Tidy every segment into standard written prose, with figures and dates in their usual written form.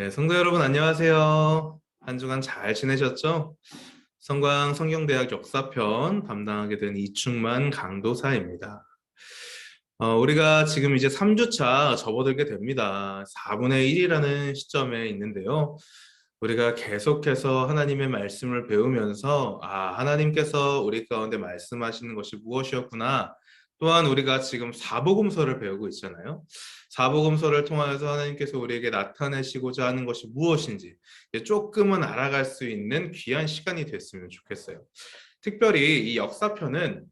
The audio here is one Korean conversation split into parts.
네, 성도 여러분 안녕하세요. 한 주간 잘 지내셨죠? 성광성경대학 역사편 담당하게 된 이충만 강도사입니다. 우리가 지금 이제 3주차 접어들게 됩니다. 4분의 1이라는 시점에 있는데요. 우리가 계속해서 하나님의 말씀을 배우면서 하나님께서 우리 가운데 말씀하시는 것이 무엇이었구나. 또한 우리가 지금 사복음서를 배우고 있잖아요. 사복음서를 통하여서 하나님께서 우리에게 나타내시고자 하는 것이 무엇인지 조금은 알아갈 수 있는 귀한 시간이 됐으면 좋겠어요. 특별히 이 역사편은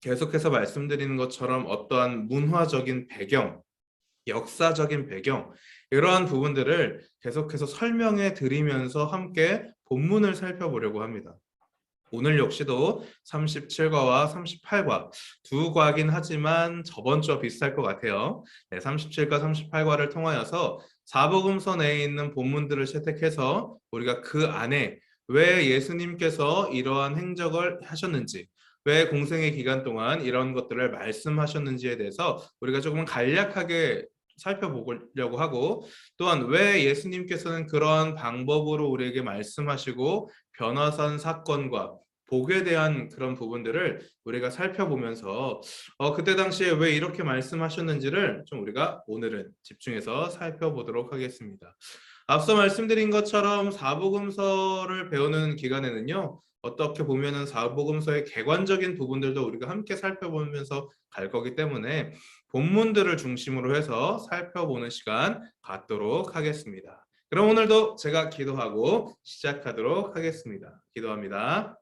계속해서 말씀드리는 것처럼 어떠한 문화적인 배경, 역사적인 배경, 이러한 부분들을 계속해서 설명해 드리면서 함께 본문을 살펴보려고 합니다. 오늘 역시도 37과와 38과 두 과긴 하지만 저번 주와 비슷할 것 같아요. 37과 38과를 통하여서 사복음서 내에 있는 본문들을 채택해서 우리가 그 안에 왜 예수님께서 이러한 행적을 하셨는지, 왜 공생의 기간 동안 이런 것들을 말씀하셨는지에 대해서 우리가 조금 간략하게 살펴보려고 하고, 또한 왜 예수님께서는 그러한 방법으로 우리에게 말씀하시고 변화산 사건과 복에 대한 그런 부분들을 우리가 살펴보면서 그때 당시에 왜 이렇게 말씀하셨는지를 좀 우리가 오늘은 집중해서 살펴보도록 하겠습니다. 앞서 말씀드린 것처럼 사복음서를 배우는 기간에는요, 어떻게 보면은 사복음서의 객관적인 부분들도 우리가 함께 살펴보면서 갈 거기 때문에 본문들을 중심으로 해서 살펴보는 시간 갖도록 하겠습니다. 그럼 오늘도 제가 기도하고 시작하도록 하겠습니다. 기도합니다.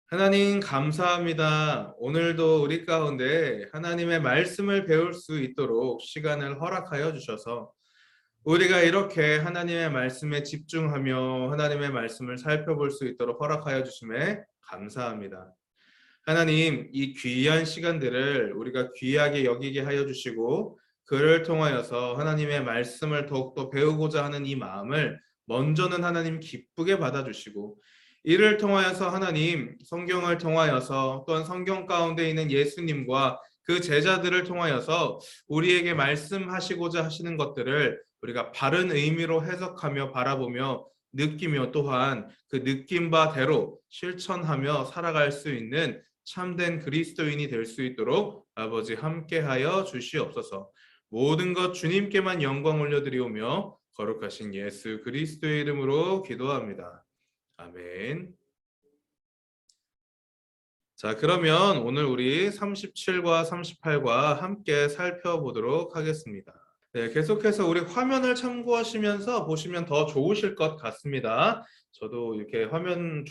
하나님 감사합니다. 오늘도 우리 가운데 하나님의 말씀을 배울 수 있도록 시간을 허락하여 주셔서 우리가 이렇게 하나님의 말씀에 집중하며 하나님의 말씀을 살펴볼 수 있도록 허락하여 주심에 감사합니다. 하나님, 이 귀한 시간들을 우리가 귀하게 여기게 하여 주시고 그를 통하여서 하나님의 말씀을 더욱더 배우고자 하는 이 마음을 먼저는 하나님 기쁘게 받아주시고, 이를 통하여서 하나님 성경을 통하여서 또한 성경 가운데 있는 예수님과 그 제자들을 통하여서 우리에게 말씀하시고자 하시는 것들을 우리가 바른 의미로 해석하며 바라보며 느끼며 또한 그 느낌 바대로 실천하며 살아갈 수 있는 참된 그리스도인이 될 수 있도록 아버지 함께하여 주시옵소서. 모든 것 주님께만 영광 올려드리오며 거룩하신 예수 그리스도의 이름으로 기도합니다. 아멘. 자, 그러면 오늘 우리 37과 38과 함께 살펴보도록 하겠습니다. 네, 계속해서 우리 화면을 참고하시면서 보시면 더 좋으실 것 같습니다. 저도 이렇게 화면을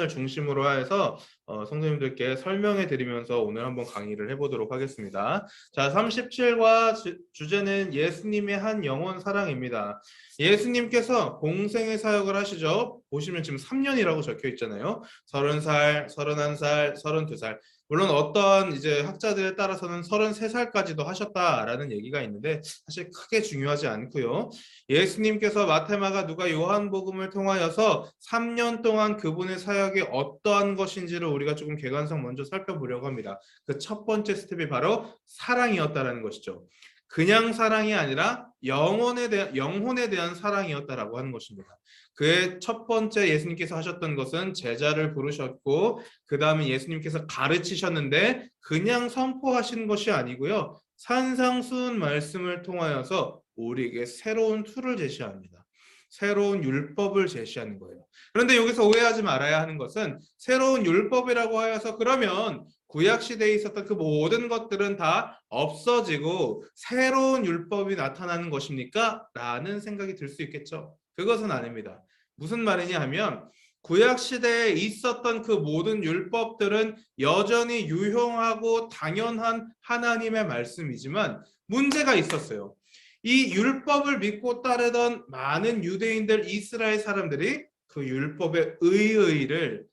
중심으로 해서 성도님들께 설명해 드리면서 오늘 한번 강의를 해보도록 하겠습니다. 자, 37과 주제는 예수님의 한 영혼 사랑입니다. 예수님께서 공생의 사역을 하시죠. 보시면 지금 3년이라고 적혀 있잖아요. 30살, 31살, 32살. 물론 어떤 이제 학자들에 따라서는 33살까지도 하셨다라는 얘기가 있는데 사실 크게 중요하지 않고요. 예수님께서 마태, 마가, 누가, 요한복음을 통하여서 3년 동안 그분의 사역이 어떠한 것인지를 우리가 조금 객관성 먼저 살펴보려고 합니다. 그 첫 번째 스텝이 바로 사랑이었다라는 것이죠. 그냥 사랑이 아니라 영혼에 대한 사랑이었다라고 하는 것입니다. 그의 첫 번째 예수님께서 하셨던 것은 제자를 부르셨고 그 다음에 예수님께서 가르치셨는데 그냥 선포하신 것이 아니고요. 산상수훈 말씀을 통하여서 우리에게 새로운 툴을 제시합니다. 새로운 율법을 제시하는 거예요. 그런데 여기서 오해하지 말아야 하는 것은 새로운 율법이라고 하여서 그러면 구약시대에 있었던 그 모든 것들은 다 없어지고 새로운 율법이 나타나는 것입니까? 라는 생각이 들 수 있겠죠. 그것은 아닙니다. 무슨 말이냐 하면 구약시대에 있었던 그 모든 율법들은 여전히 유효하고 당연한 하나님의 말씀이지만 문제가 있었어요. 이 율법을 믿고 따르던 많은 유대인들, 이스라엘 사람들이 그 율법의 의미를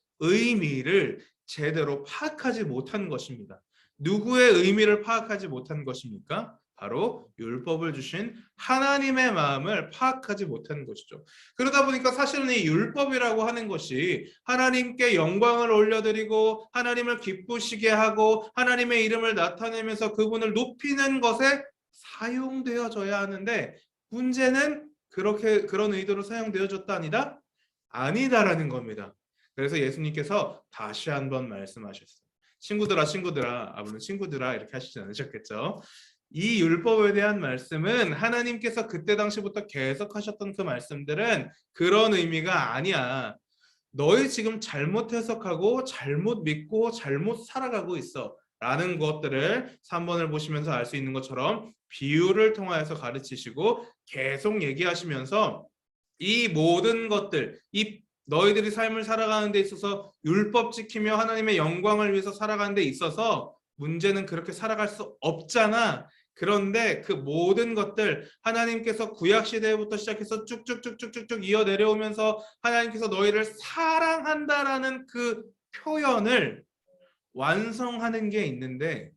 제대로 파악하지 못한 것입니다. 누구의 의미를 파악하지 못한 것입니까? 바로 율법을 주신 하나님의 마음을 파악하지 못한 것이죠. 그러다 보니까 사실은 이 율법이라고 하는 것이 하나님께 영광을 올려드리고 하나님을 기쁘시게 하고 하나님의 이름을 나타내면서 그분을 높이는 것에 사용되어져야 하는데 문제는 그런 의도로 사용되어졌다 아니다? 아니다라는 겁니다. 그래서 예수님께서 다시 한번 말씀하셨어요. 친구들아 친구들아, 물론 친구들아 이렇게 하시지 않으셨겠죠. 이 율법에 대한 말씀은 하나님께서 그때 당시부터 계속 하셨던 그 말씀들은 그런 의미가 아니야. 너희 지금 잘못 해석하고 잘못 믿고 잘못 살아가고 있어 라는 것들을 3번을 보시면서 알 수 있는 것처럼 비유를 통하여서 가르치시고 계속 얘기하시면서 이 모든 것들, 이 너희들이 삶을 살아가는 데 있어서 율법 지키며 하나님의 영광을 위해서 살아가는 데 있어서 문제는 그렇게 살아갈 수 없잖아. 그런데 그 모든 것들 하나님께서 구약 시대부터 시작해서 쭉쭉쭉쭉쭉 이어 내려오면서 하나님께서 너희를 사랑한다라는 그 표현을 완성하는 게 있는데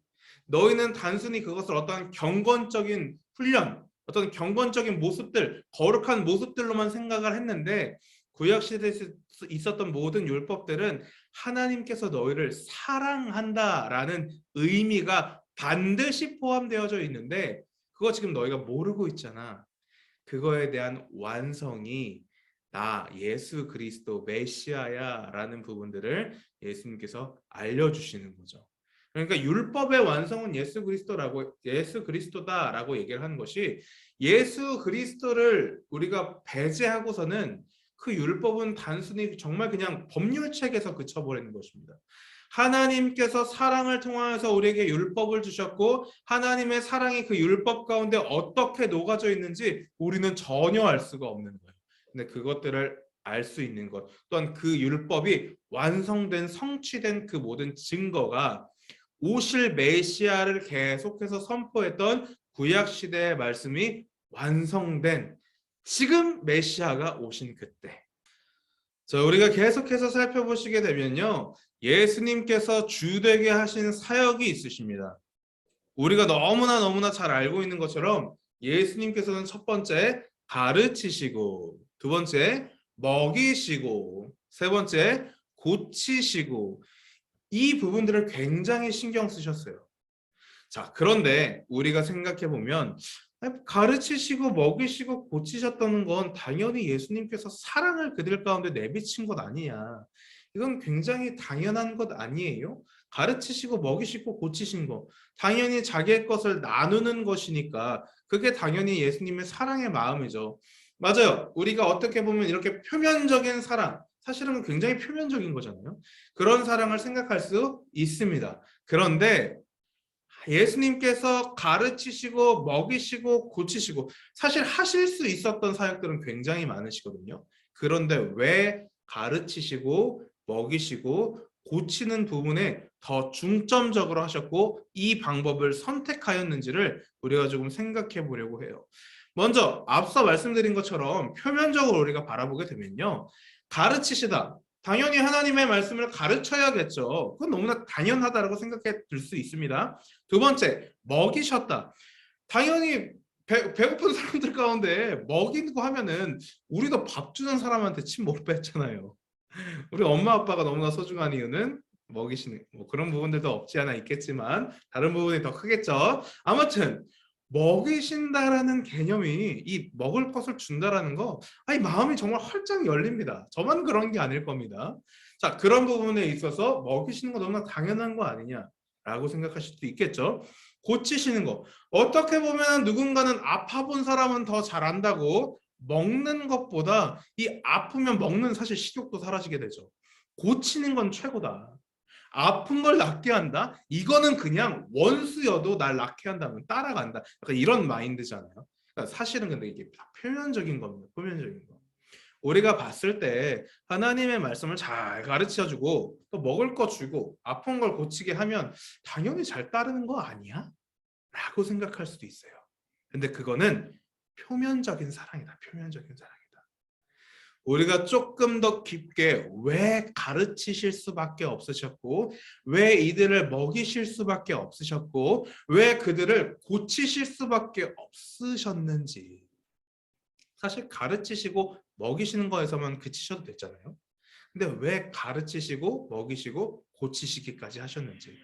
너희는 단순히 그것을 어떤 경건적인 훈련, 어떤 경건적인 모습들, 거룩한 모습들로만 생각을 했는데 구약 시대에 있었던 모든 율법들은 하나님께서 너희를 사랑한다라는 의미가 반드시 포함되어져 있는데 그거 지금 너희가 모르고 있잖아. 그거에 대한 완성이 나 예수 그리스도 메시아야 라는 부분들을 예수님께서 알려주시는 거죠. 그러니까 율법의 완성은 예수 그리스도다라고 얘기를 하는 것이 예수 그리스도를 우리가 배제하고서는 그 율법은 단순히 정말 그냥 법률책에서 그쳐버리는 것입니다. 하나님께서 사랑을 통하여서 우리에게 율법을 주셨고 하나님의 사랑이 그 율법 가운데 어떻게 녹아져 있는지 우리는 전혀 알 수가 없는 거예요. 근데 그것들을 알 수 있는 것 또한 그 율법이 완성된 성취된 그 모든 증거가 오실 메시아를 계속해서 선포했던 구약 시대의 말씀이 완성된 지금 메시아가 오신 그때. 자, 우리가 계속해서 살펴보시게 되면요. 예수님께서 주되게 하신 사역이 있으십니다. 우리가 너무나 잘 알고 있는 것처럼 예수님께서는 첫 번째 가르치시고 두 번째 먹이시고 세 번째 고치시고 이 부분들을 굉장히 신경 쓰셨어요. 자, 그런데 우리가 생각해 보면 가르치시고 먹이시고 고치셨다는 건 당연히 예수님께서 사랑을 그들 가운데 내비친 것 아니냐. 이건 굉장히 당연한 것 아니에요? 가르치시고 먹이시고 고치신 거. 당연히 자기의 것을 나누는 것이니까 그게 당연히 예수님의 사랑의 마음이죠. 맞아요. 우리가 어떻게 보면 이렇게 표면적인 사랑, 사실은 굉장히 표면적인 거잖아요. 그런 사랑을 생각할 수 있습니다. 그런데 예수님께서 가르치시고 먹이시고 고치시고 사실 하실 수 있었던 사역들은 굉장히 많으시거든요. 그런데 왜 가르치시고 먹이시고 고치는 부분에 더 중점적으로 하셨고 이 방법을 선택하였는지를 우리가 조금 생각해 보려고 해요. 먼저 앞서 말씀드린 것처럼 표면적으로 우리가 바라보게 되면요. 가르치시다. 당연히 하나님의 말씀을 가르쳐야겠죠. 그건 너무나 당연하다고 생각해 들 수 있습니다. 두 번째, 먹이셨다. 당연히 배고픈 사람들 가운데 먹이고 하면은 우리도 밥 주는 사람한테 침 못 뱉잖아요. 우리 엄마 아빠가 너무나 소중한 이유는 먹이시는 뭐 그런 부분들도 없지 않아 있겠지만 다른 부분이 더 크겠죠. 아무튼 먹이신다라는 개념이 이 먹을 것을 준다라는 거 아니 마음이 정말 활짝 열립니다. 저만 그런 게 아닐 겁니다. 자, 그런 부분에 있어서 먹이시는 거 너무나 당연한 거 아니냐라고 생각하실 수도 있겠죠. 고치시는 거 어떻게 보면 누군가는 아파본 사람은 더 잘안다고 먹는 것보다 이 아프면 먹는 사실 식욕도 사라지게 되죠. 고치는 건 최고다. 아픈 걸 낫게 한다? 이거는 그냥 원수여도 날 낫게 한다면 따라간다. 약간 이런 마인드잖아요. 그러니까 사실은 근데 이게 다 표면적인 겁니다. 표면적인 거. 우리가 봤을 때 하나님의 말씀을 잘 가르쳐주고 또 먹을 거 주고 아픈 걸 고치게 하면 당연히 잘 따르는 거 아니야? 라고 생각할 수도 있어요. 근데 그거는 표면적인 사랑이다. 표면적인 사랑이다. 우리가 조금 더 깊게 왜 가르치실 수밖에 없으셨고 왜 이들을 먹이실 수밖에 없으셨고 왜 그들을 고치실 수밖에 없으셨는지 사실 가르치시고 먹이시는 거에서만 그치셔도 됐잖아요. 근데 왜 가르치시고 먹이시고 고치시기까지 하셨는지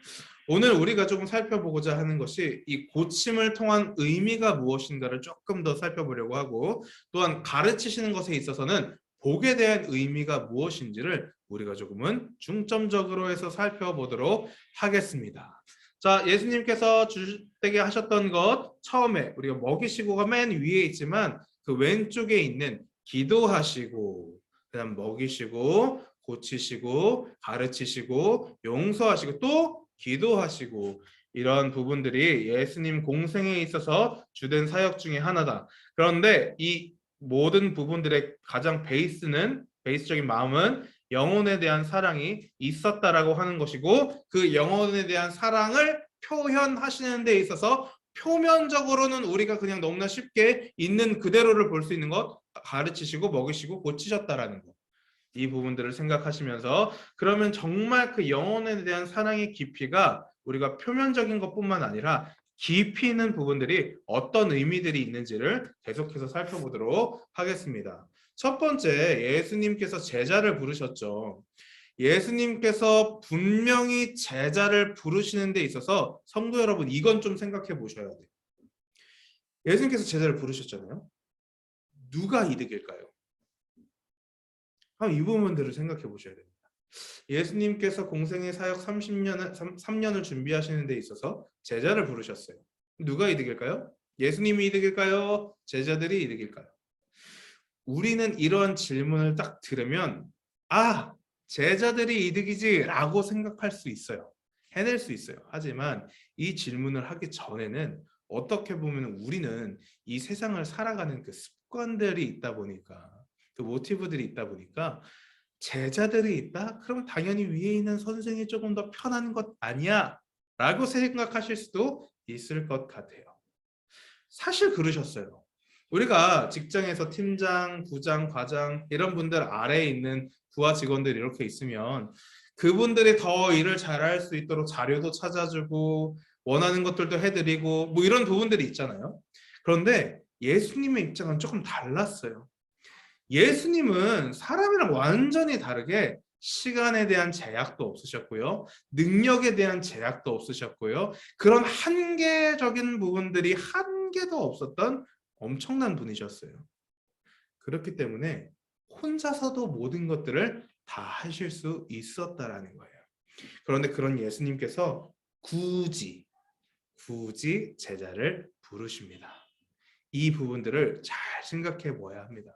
오늘 우리가 조금 살펴보고자 하는 것이 이 고침을 통한 의미가 무엇인가를 조금 더 살펴보려고 하고, 또한 가르치시는 것에 있어서는 복에 대한 의미가 무엇인지를 우리가 조금은 중점적으로 해서 살펴보도록 하겠습니다. 자, 예수님께서 주되게 하셨던 것, 처음에 우리가 먹이시고가 맨 위에 있지만 그 왼쪽에 있는 기도하시고, 그다음 먹이시고, 고치시고, 가르치시고, 용서하시고, 또 기도하시고, 이런 부분들이 예수님 공생에 있어서 주된 사역 중에 하나다. 그런데 이 모든 부분들의 가장 베이스적인 마음은 영혼에 대한 사랑이 있었다라고 하는 것이고, 그 영혼에 대한 사랑을 표현하시는 데 있어서 표면적으로는 우리가 그냥 너무나 쉽게 있는 그대로를 볼 수 있는 것, 가르치시고 먹이시고 고치셨다라는 것, 이 부분들을 생각하시면서, 그러면 정말 그 영혼에 대한 사랑의 깊이가 우리가 표면적인 것뿐만 아니라 깊이 있는 부분들이 어떤 의미들이 있는지를 계속해서 살펴보도록 하겠습니다. 첫 번째, 예수님께서 제자를 부르셨죠. 예수님께서 분명히 제자를 부르시는 데 있어서 성도 여러분, 이건 좀 생각해 보셔야 돼요. 예수님께서 제자를 부르셨잖아요. 누가 이득일까요? 이 부분들을 생각해 보셔야 됩니다. 예수님께서 공생의 사역 3년을 준비하시는 데 있어서 제자를 부르셨어요. 누가 이득일까요? 예수님이 이득일까요? 제자들이 이득일까요? 우리는 이런 질문을 딱 들으면 제자들이 이득이지 라고 생각할 수 있어요. 해낼 수 있어요. 하지만 이 질문을 하기 전에는 어떻게 보면 우리는 이 세상을 살아가는 그 습관들이 있다 보니까, 그 모티브들이 있다 보니까, 제자들이 있다? 그러면 당연히 위에 있는 선생이 조금 더 편한 것 아니야? 라고 생각하실 수도 있을 것 같아요. 사실 그러셨어요. 우리가 직장에서 팀장, 부장, 과장 이런 분들 아래에 있는 부하 직원들이 이렇게 있으면 그분들이 더 일을 잘할 수 있도록 자료도 찾아주고 원하는 것들도 해드리고 뭐 이런 부분들이 있잖아요. 그런데 예수님의 입장은 조금 달랐어요. 예수님은 사람이랑 완전히 다르게 시간에 대한 제약도 없으셨고요. 능력에 대한 제약도 없으셨고요. 그런 한계적인 부분들이 한 개도 없었던 엄청난 분이셨어요. 그렇기 때문에 혼자서도 모든 것들을 다 하실 수 있었다라는 거예요. 그런데 그런 예수님께서 굳이 제자를 부르십니다. 이 부분들을 잘 생각해 보아야 합니다.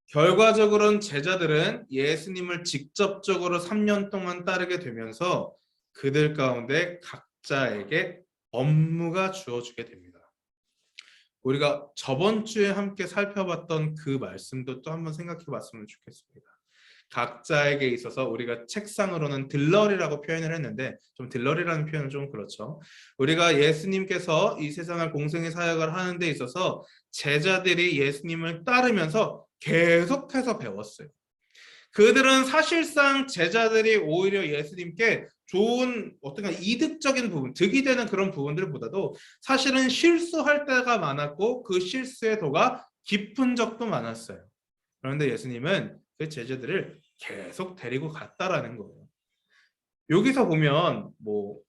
결과적으로는 제자들은 예수님을 직접적으로 3년 동안 따르게 되면서 그들 가운데 각자에게 업무가 주어지게 됩니다. 우리가 저번 주에 함께 살펴봤던 그 말씀도 또 한번 생각해 봤으면 좋겠습니다. 각자에게 있어서 우리가 책상으로는 들러리라고 표현을 했는데, 좀 들러리라는 표현은 좀 그렇죠. 우리가 예수님께서 이 세상을 공생의 사역을 하는 데 있어서 제자들이 예수님을 따르면서 계속해서 배웠어요. 그들은 사실상 제자들이 오히려 예수님께 좋은 어떤 이득적인 부분, 득이 되는 그런 부분들보다도 사실은 실수할 때가 많았고 그 실수의 도가 깊은 적도 많았어요. 그런데 예수님은 그 제자들을 계속 데리고 갔다라는 거예요. 여기서 보면 뭐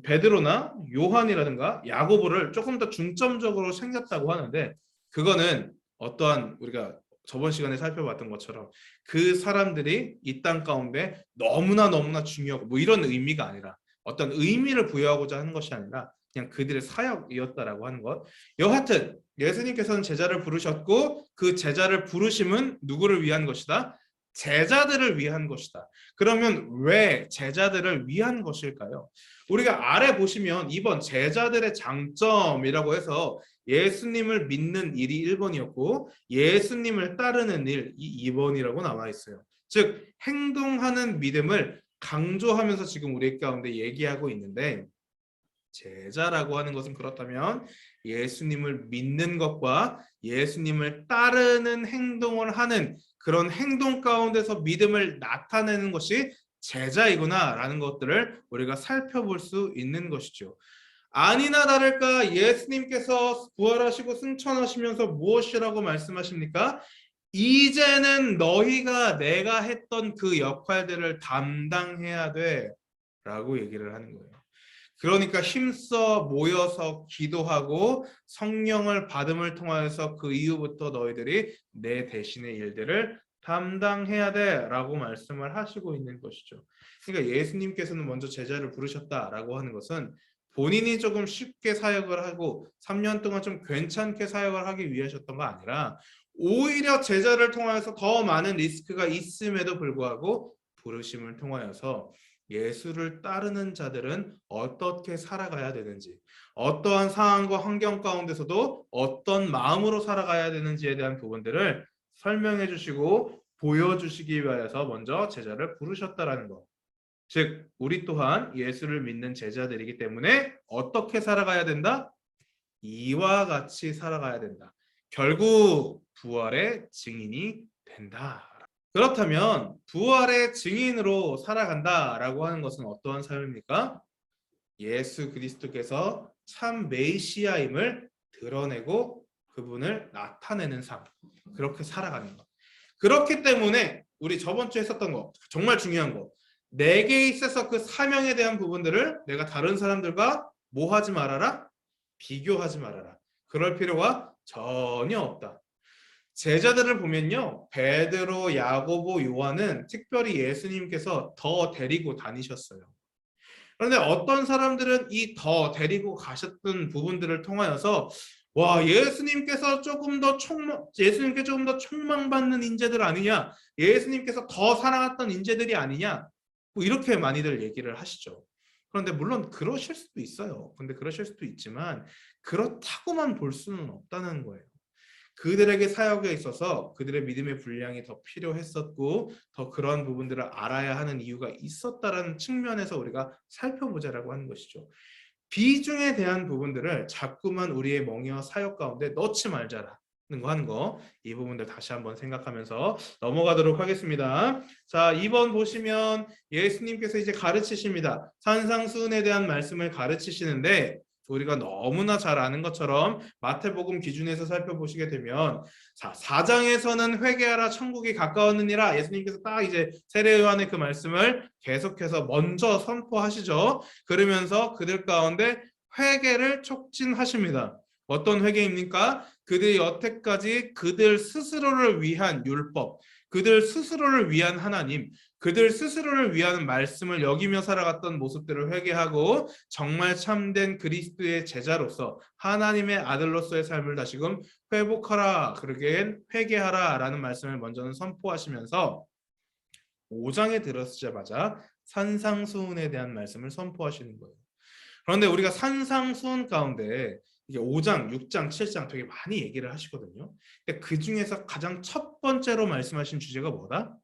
베드로나 요한이라든가 야고보를 조금 더 중점적으로 생겼다고 하는데, 그거는 어떠한 우리가 저번 시간에 살펴봤던 것처럼 그 사람들이 이 땅 가운데 너무나 중요하고 뭐 이런 의미가 아니라, 어떤 의미를 부여하고자 하는 것이 아니라 그냥 그들의 사역이었다라고 하는 것. 여하튼 예수님께서는 제자를 부르셨고 그 제자를 부르심은 누구를 위한 것이다? 제자들을 위한 것이다. 그러면 왜 제자들을 위한 것일까요? 우리가 아래 보시면 2번 제자들의 장점이라고 해서 예수님을 믿는 일이 1번이었고 예수님을 따르는 일이 2번이라고 나와 있어요. 즉 행동하는 믿음을 강조하면서 지금 우리 가운데 얘기하고 있는데, 제자라고 하는 것은 그렇다면 예수님을 믿는 것과 예수님을 따르는 행동을 하는 그런 행동 가운데서 믿음을 나타내는 것이 제자이구나 라는 것들을 우리가 살펴볼 수 있는 것이죠. 아니나 다를까 예수님께서 부활하시고 승천하시면서 무엇이라고 말씀하십니까? 이제는 너희가 내가 했던 그 역할들을 담당해야 돼. 라고 얘기를 하는 거예요. 그러니까 힘써 모여서 기도하고 성령을 받음을 통하여서 그 이후부터 너희들이 내 대신의 일들을 담당해야 돼 라고 말씀을 하시고 있는 것이죠. 그러니까 예수님께서는 먼저 제자를 부르셨다라고 하는 것은 본인이 조금 쉽게 사역을 하고 3년 동안 좀 괜찮게 사역을 하기 위하셨던 거 아니라 오히려 제자를 통하여서 더 많은 리스크가 있음에도 불구하고 부르심을 통하여서 예수를 따르는 자들은 어떻게 살아가야 되는지, 어떠한 상황과 환경 가운데서도 어떤 마음으로 살아가야 되는지에 대한 부분들을 설명해 주시고 보여주시기 위해서 먼저 제자를 부르셨다라는 것. 즉, 우리 또한 예수를 믿는 제자들이기 때문에 어떻게 살아가야 된다? 이와 같이 살아가야 된다. 결국 부활의 증인이 된다. 그렇다면 부활의 증인으로 살아간다라고 하는 것은 어떠한 삶입니까? 예수 그리스도께서 참 메시아임을 드러내고 그분을 나타내는 삶. 그렇게 살아가는 것. 그렇기 때문에 우리 저번 주에 했었던 거 정말 중요한 거. 내게 있어서 그 사명에 대한 부분들을 내가 다른 사람들과 뭐 하지 말아라? 비교하지 말아라. 그럴 필요가 전혀 없다. 제자들을 보면요. 베드로, 야고보, 요한은 특별히 예수님께서 더 데리고 다니셨어요. 그런데 어떤 사람들은 이 더 데리고 가셨던 부분들을 통하여서 와, 예수님께 조금 더 총망받는 인재들 아니냐? 예수님께서 더 사랑했던 인재들이 아니냐? 뭐 이렇게 많이들 얘기를 하시죠. 그런데 물론 그러실 수도 있어요. 근데 그러실 수도 있지만 그렇다고만 볼 수는 없다는 거예요. 그들에게 사역에 있어서 그들의 믿음의 분량이 더 필요했었고 더 그런 부분들을 알아야 하는 이유가 있었다라는 측면에서 우리가 살펴보자라고 하는 것이죠. 비중에 대한 부분들을 자꾸만 우리의 멍에와 사역 가운데 넣지 말자라는 거 하는 거, 이 부분들 다시 한번 생각하면서 넘어가도록 하겠습니다. 자, 2번 보시면 예수님께서 이제 가르치십니다. 산상수훈에 대한 말씀을 가르치시는데 우리가 너무나 잘 아는 것처럼 마태복음 기준에서 살펴보시게 되면 4장에서는 회개하라 천국이 가까웠느니라 예수님께서 딱 이제 세례 요한의 그 말씀을 계속해서 먼저 선포하시죠. 그러면서 그들 가운데 회개를 촉진하십니다. 어떤 회개입니까? 그들이 여태까지 그들 스스로를 위한 율법, 그들 스스로를 위한 하나님, 그들 스스로를 위한 말씀을 여기며 살아갔던 모습들을 회개하고 정말 참된 그리스도의 제자로서 하나님의 아들로서의 삶을 다시금 회복하라, 그러기엔 회개하라 라는 말씀을 먼저는 선포하시면서 5장에 들어서자마자 산상수훈에 대한 말씀을 선포하시는 거예요. 그런데 우리가 산상수훈 가운데 이게 5장, 6장, 7장 되게 많이 얘기를 하시거든요. 근데 그 중에서 가장 첫 번째로 말씀하신 주제가 뭐다?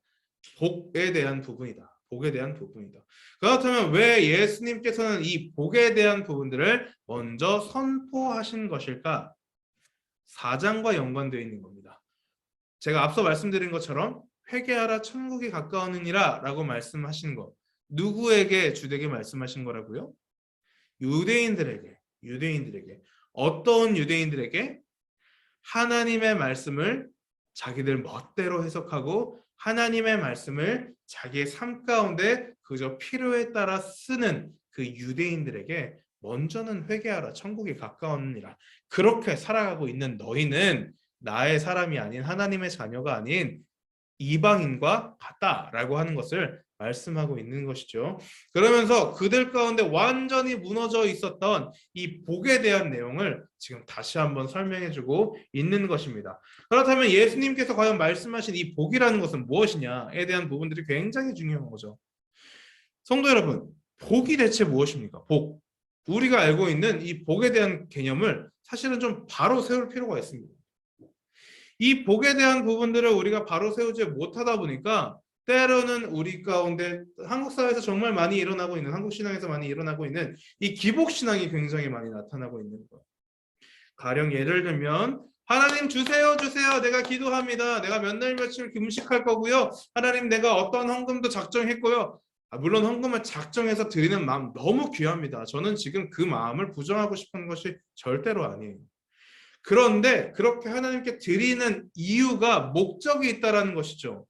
복에 대한 부분이다. 복에 대한 부분이다. 그렇다면 왜 예수님께서는 이 복에 대한 부분들을 먼저 선포하신 것일까? 4장과 연관되어 있는 겁니다. 제가 앞서 말씀드린 것처럼 회개하라 천국이 가까우느니라 라고 말씀하신 것, 누구에게 주되게 말씀하신 거라고요? 유대인들에게. 어떤 유대인들에게? 하나님의 말씀을 자기들 멋대로 해석하고 하나님의 말씀을 자기의 삶 가운데 그저 필요에 따라 쓰는 그 유대인들에게 먼저는 회개하라 천국이 가까웠느니라. 그렇게 살아가고 있는 너희는 나의 사람이 아닌 하나님의 자녀가 아닌 이방인과 같다라고 하는 것을 말씀하고 있는 것이죠. 그러면서 그들 가운데 완전히 무너져 있었던 이 복에 대한 내용을 지금 다시 한번 설명해주고 있는 것입니다. 그렇다면 예수님께서 과연 말씀하신 이 복이라는 것은 무엇이냐에 대한 부분들이 굉장히 중요한 거죠. 성도 여러분, 복이 대체 무엇입니까? 복. 우리가 알고 있는 이 복에 대한 개념을 사실은 좀 바로 세울 필요가 있습니다. 이 복에 대한 부분들을 우리가 바로 세우지 못하다 보니까 때로는 우리 가운데 한국 사회에서 정말 많이 일어나고 있는, 한국 신앙에서 많이 일어나고 있는 이 기복 신앙이 굉장히 많이 나타나고 있는 거예요. 가령 예를 들면 하나님 주세요. 내가 기도합니다. 내가 몇 날 며칠 금식할 거고요. 하나님 내가 어떤 헌금도 작정했고요. 물론 헌금을 작정해서 드리는 마음 너무 귀합니다. 저는 지금 그 마음을 부정하고 싶은 것이 절대로 아니에요. 그런데 그렇게 하나님께 드리는 이유가 목적이 있다라는 것이죠.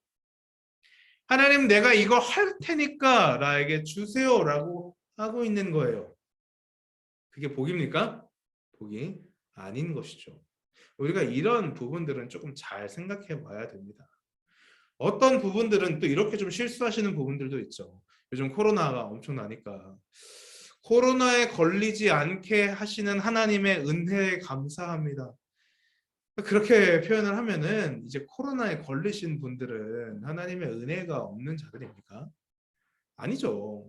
하나님 내가 이거 할 테니까 나에게 주세요라고 하고 있는 거예요. 그게 복입니까? 복이 아닌 것이죠. 우리가 이런 부분들은 조금 잘 생각해 봐야 됩니다. 어떤 부분들은 또 이렇게 좀 실수하시는 부분들도 있죠. 요즘 코로나가 엄청나니까 코로나에 걸리지 않게 하시는 하나님의 은혜에 감사합니다. 그렇게 표현을 하면은 이제 코로나에 걸리신 분들은 하나님의 은혜가 없는 자들입니까? 아니죠.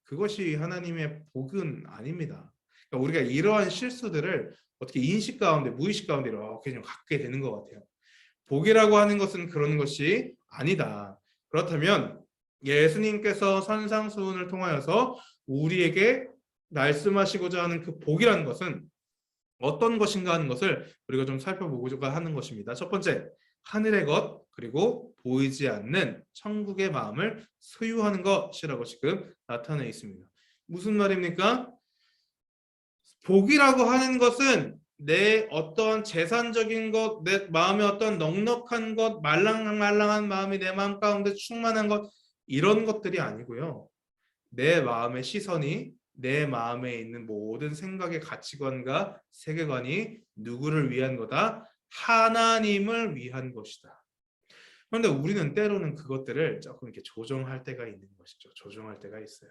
그것이 하나님의 복은 아닙니다. 그러니까 우리가 이러한 실수들을 어떻게 인식 가운데, 무의식 가운데 이렇게 좀 갖게 되는 것 같아요. 복이라고 하는 것은 그런 것이 아니다. 그렇다면 예수님께서 산상수훈을 통하여서 우리에게 말씀하시고자 하는 그 복이라는 것은 어떤 것인가 하는 것을 우리가 좀 살펴보고자 하는 것입니다. 첫 번째, 하늘의 것 그리고 보이지 않는 천국의 마음을 소유하는 것이라고 지금 나타내 있습니다. 무슨 말입니까? 복이라고 하는 것은 내 어떤 재산적인 것, 내 마음의 어떤 넉넉한 것, 말랑말랑한 마음이 내 마음 가운데 충만한 것, 이런 것들이 아니고요. 내 마음의 시선이 내 마음에 있는 모든 생각의 가치관과 세계관이 누구를 위한 거다? 하나님을 위한 것이다. 그런데 우리는 때로는 그것들을 조금 이렇게 조정할 때가 있는 것이죠. 조정할 때가 있어요.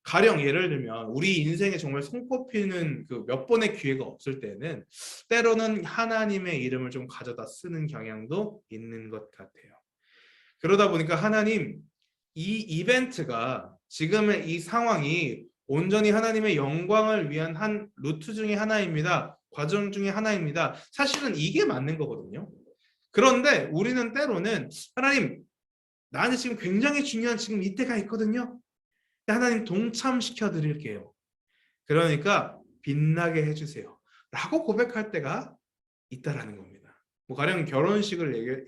가령 예를 들면 우리 인생에 정말 손꼽히는 그 몇 번의 기회가 없을 때는 때로는 하나님의 이름을 좀 가져다 쓰는 경향도 있는 것 같아요. 그러다 보니까 하나님, 이 이벤트가 지금의 이 상황이 온전히 하나님의 영광을 위한 한 루트 중에 하나입니다. 과정 중에 하나입니다. 사실은 이게 맞는 거거든요. 그런데 우리는 때로는 하나님, 나한테 지금 굉장히 중요한 지금 이때가 있거든요. 하나님 동참시켜 드릴게요. 그러니까 빛나게 해주세요. 라고 고백할 때가 있다라는 겁니다. 뭐 가령 결혼식을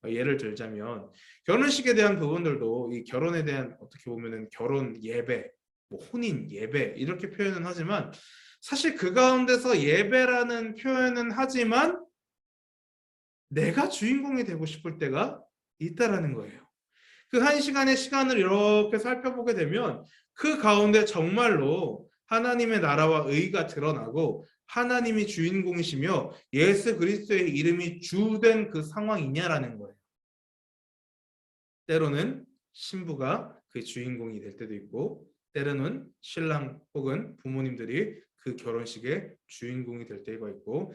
예를 들자면 결혼식에 대한 부분들도 이 결혼에 대한 어떻게 보면은 결혼 예배, 뭐 혼인 예배 이렇게 표현은 하지만 사실 그 가운데서 예배라는 표현은 하지만 내가 주인공이 되고 싶을 때가 있다라는 거예요. 그 한 시간의 시간을 이렇게 살펴보게 되면 그 가운데 정말로 하나님의 나라와 의가 드러나고 하나님이 주인공이시며 예수 그리스도의 이름이 주된 그 상황이냐라는 거예요. 때로는 신부가 그 주인공이 될 때도 있고 때로는 신랑 혹은 부모님들이 그 결혼식의 주인공이 될 때가 있고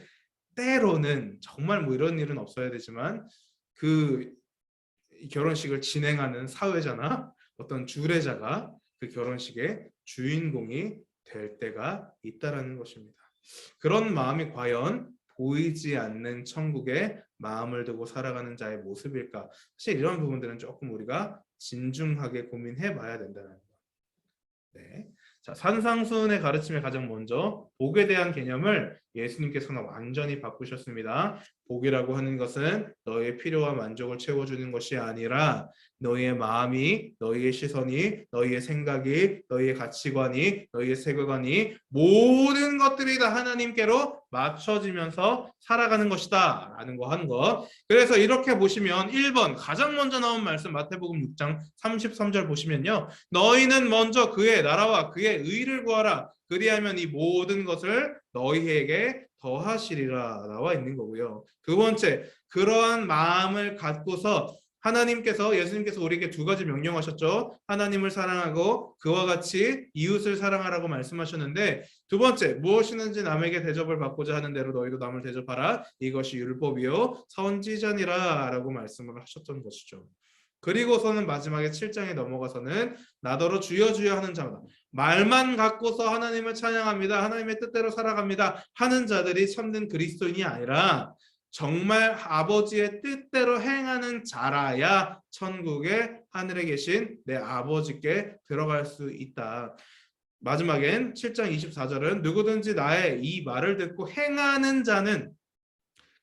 때로는 정말 뭐 이런 일은 없어야 되지만 그 결혼식을 진행하는 사회자나 어떤 주례자가 그 결혼식의 주인공이 될 때가 있다라는 것입니다. 그런 마음이 과연 보이지 않는 천국에 마음을 두고 살아가는 자의 모습일까? 사실 이런 부분들은 조금 우리가 진중하게 고민해 봐야 된다는 거. 네. 자, 산상수훈의 가르침에 가장 먼저 복에 대한 개념을 예수님께서는 완전히 바꾸셨습니다. 복이라고 하는 것은 너의 필요와 만족을 채워주는 것이 아니라 너의 마음이, 너의 시선이, 너의 생각이, 너의 가치관이, 너의 세계관이 모든 것들이 다 하나님께로 맞춰지면서 살아가는 것이다 라는 거 한 것. 그래서 이렇게 보시면 1번 가장 먼저 나온 말씀 마태복음 6장 33절 보시면요. 너희는 먼저 그의 나라와 그의 의를 구하라. 그리하면 이 모든 것을 너희에게 더하시리라 나와 있는 거고요. 두 번째, 그러한 마음을 갖고서 하나님께서 예수님께서 우리에게 두 가지 명령하셨죠. 하나님을 사랑하고 그와 같이 이웃을 사랑하라고 말씀하셨는데 두 번째, 무엇이든지 남에게 대접을 받고자 하는 대로 너희도 남을 대접하라. 이것이 율법이요 선지자니라 라고 말씀을 하셨던 것이죠. 그리고서는 마지막에 7장에 넘어가서는 나더러 주여 주여 하는 자마다 말만 갖고서 하나님을 찬양합니다. 하나님의 뜻대로 살아갑니다. 하는 자들이 참된 그리스도인이 아니라 정말 아버지의 뜻대로 행하는 자라야 천국에 하늘에 계신 내 아버지께 들어갈 수 있다. 마지막엔 7장 24절은 누구든지 나의 이 말을 듣고 행하는 자는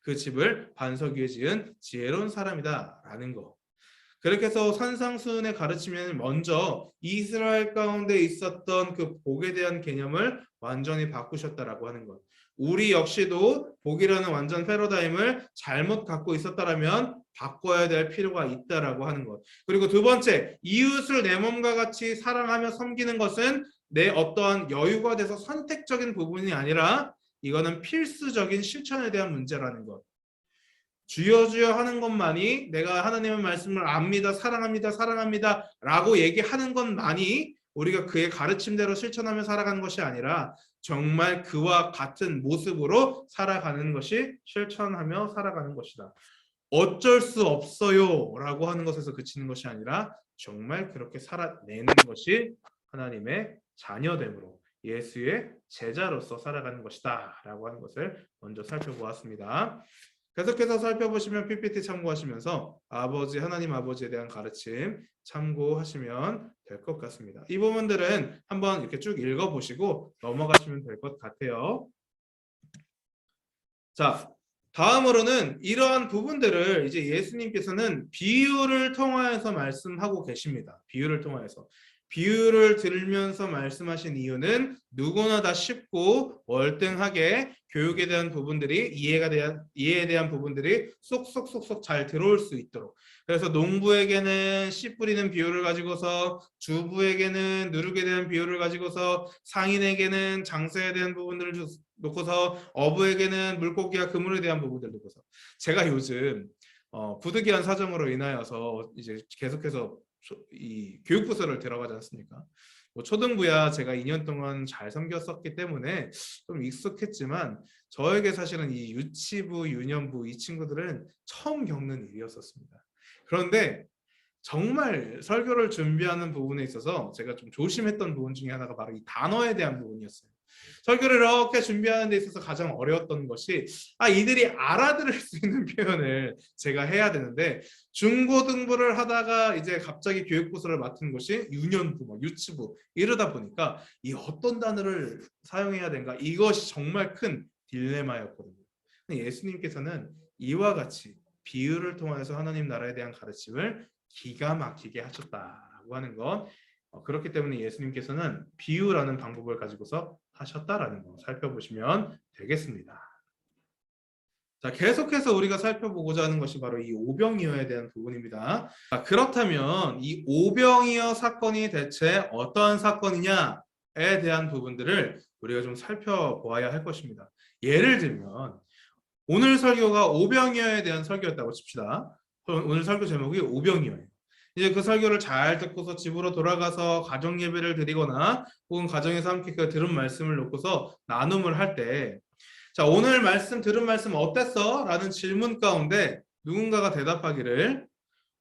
그 집을 반석 위에 지은 지혜로운 사람이다 라는 거. 그렇게 해서 산상수훈의 가르치면 먼저 이스라엘 가운데 있었던 그 복에 대한 개념을 완전히 바꾸셨다라고 하는 것. 우리 역시도 복이라는 완전 패러다임을 잘못 갖고 있었다라면 바꿔야 될 필요가 있다라고 하는 것. 그리고 두 번째, 이웃을 내 몸과 같이 사랑하며 섬기는 것은 내 어떠한 여유가 돼서 선택적인 부분이 아니라 이거는 필수적인 실천에 대한 문제라는 것. 주여 주여 하는 것만이 내가 하나님의 말씀을 압니다, 사랑합니다, 사랑합니다 라고 얘기하는 것만이 우리가 그의 가르침대로 실천하며 살아가는 것이 아니라 정말 그와 같은 모습으로 살아가는 것이 실천하며 살아가는 것이다. 어쩔 수 없어요 라고 하는 것에서 그치는 것이 아니라 정말 그렇게 살아내는 것이 하나님의 자녀됨으로 예수의 제자로서 살아가는 것이다 라고 하는 것을 먼저 살펴보았습니다. 계속해서 살펴보시면 PPT 참고하시면서 하나님 아버지에 대한 가르침 참고하시면 될 것 같습니다. 이 부분들은 한번 이렇게 쭉 읽어보시고 넘어가시면 될 것 같아요. 자, 다음으로는 이러한 부분들을 이제 예수님께서는 비유를 통하여서 말씀하고 계십니다. 비유를 통하여서. 비유를 들으면서 말씀하신 이유는 누구나 다 쉽고 월등하게 교육에 대한 부분들이 이해에 대한 부분들이 쏙쏙쏙쏙 잘 들어올 수 있도록. 그래서 농부에게는 씨 뿌리는 비유를 가지고서, 주부에게는 누룩에 대한 비유를 가지고서, 상인에게는 장세에 대한 부분들을 놓고서, 어부에게는 물고기와 그물에 대한 부분들을 놓고서. 제가 요즘 부득이한 사정으로 인하여서 이제 계속해서 이 교육부서를 들어가지 않습니까? 뭐 초등부야 제가 2년 동안 잘 섬겼었기 때문에 좀 익숙했지만 저에게 사실은 이 유치부, 유년부 이 친구들은 처음 겪는 일이었었습니다. 그런데 정말 설교를 준비하는 부분에 있어서 제가 좀 조심했던 부분 중에 하나가 바로 이 단어에 대한 부분이었어요. 설교를 이렇게 준비하는 데 있어서 가장 어려웠던 것이 이들이 알아들을 수 있는 표현을 제가 해야 되는데 중고등부를 하다가 이제 갑자기 교육부서를 맡은 것이 유년부, 유치부 이러다 보니까 이 어떤 단어를 사용해야 되는가 이것이 정말 큰 딜레마였거든요. 예수님께서는 이와 같이 비유를 통해서 하나님 나라에 대한 가르침을 기가 막히게 하셨다라고 하는 것. 그렇기 때문에 예수님께서는 비유라는 방법을 가지고서 하셨다라는 거 살펴보시면 되겠습니다. 자, 계속해서 우리가 살펴보고자 하는 것이 바로 이 오병이어에 대한 부분입니다. 자, 그렇다면 이 오병이어 사건이 대체 어떠한 사건이냐에 대한 부분들을 우리가 좀 살펴보아야 할 것입니다. 예를 들면 오늘 설교가 오병이어에 대한 설교였다고 칩시다. 오늘 설교 제목이 오병이어예요. 이제 그 설교를 잘 듣고서 집으로 돌아가서 가정 예배를 드리거나 혹은 가정에서 함께 그 들은 말씀을 놓고서 나눔을 할 때, 자, 오늘 말씀 들은 말씀 어땠어? 라는 질문 가운데 누군가가 대답하기를,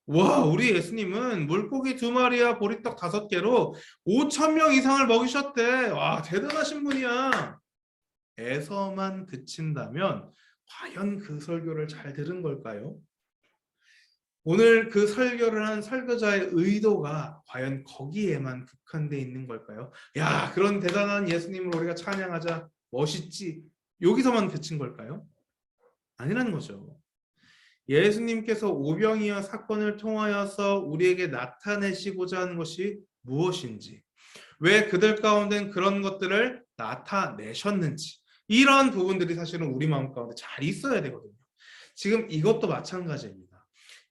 와, 우리 예수님은 물고기 2마리와 보리떡 5개로 5,000명 이상을 먹이셨대. 와, 대단하신 분이야. 에서만 그친다면 과연 그 설교를 잘 들은 걸까요? 오늘 그 설교를 한 설교자의 의도가 과연 거기에만 국한되어 있는 걸까요? 야, 그런 대단한 예수님을 우리가 찬양하자, 멋있지, 여기서만 그친 걸까요? 아니라는 거죠. 예수님께서 오병이어 사건을 통하여서 우리에게 나타내시고자 하는 것이 무엇인지, 왜 그들 가운데 그런 것들을 나타내셨는지, 이런 부분들이 사실은 우리 마음 가운데 잘 있어야 되거든요. 지금 이것도 마찬가지입니다.